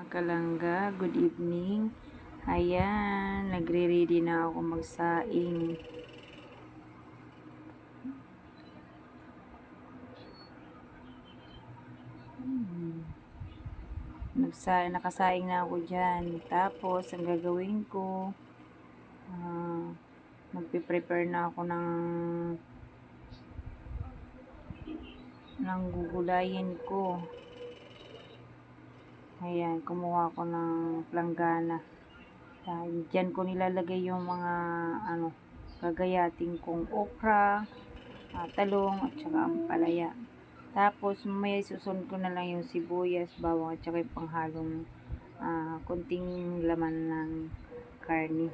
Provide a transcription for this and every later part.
kalangga, good evening. Ayan, nagre-ready na ako magsaing. Nakasaing na ako dyan. Tapos, ang gagawin ko, magpe-prepare na ako ng gugulayin ko. Ayan, kumuha ko ng planggana. Diyan ko nilalagay yung mga gagayating kong okra, talong at saka ampalaya. Tapos may susunod ko na lang yung sibuyas, bawang at saka yung panghalong kunting laman ng karne.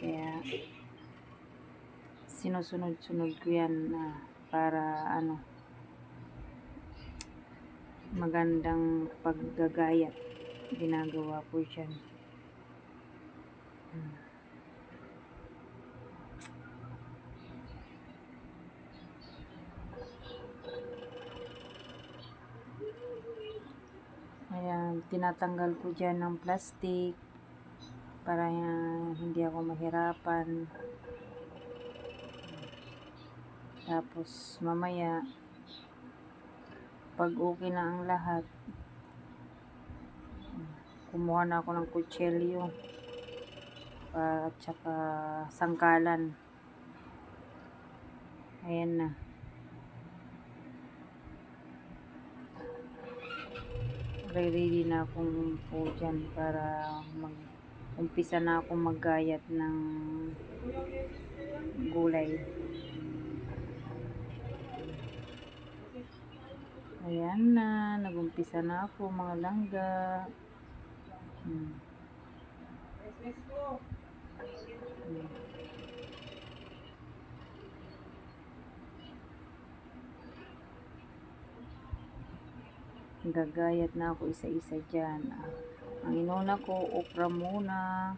Kaya sinusunod-sunod ko yan para magandang paggagayat ginagawa ko dyan. Ayan, tinatanggal ko dyan ng plastic para hindi ako mahirapan. Tapos mamaya pag okay na ang lahat, kumuha na ako ng kutsilyo at saka sangkalan. Ayan na. Ready na akong po dyan para umpisa na akong maggayat ng gulay. Ayan na, nagumpisa na ako mga langga. Gagayat na ako isa-isa dyan. Ang inuna ko, okra muna.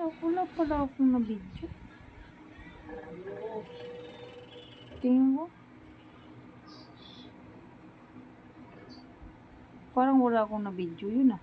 Wala pala akong na-video. Tingin mo. Parang wala akong na-video yun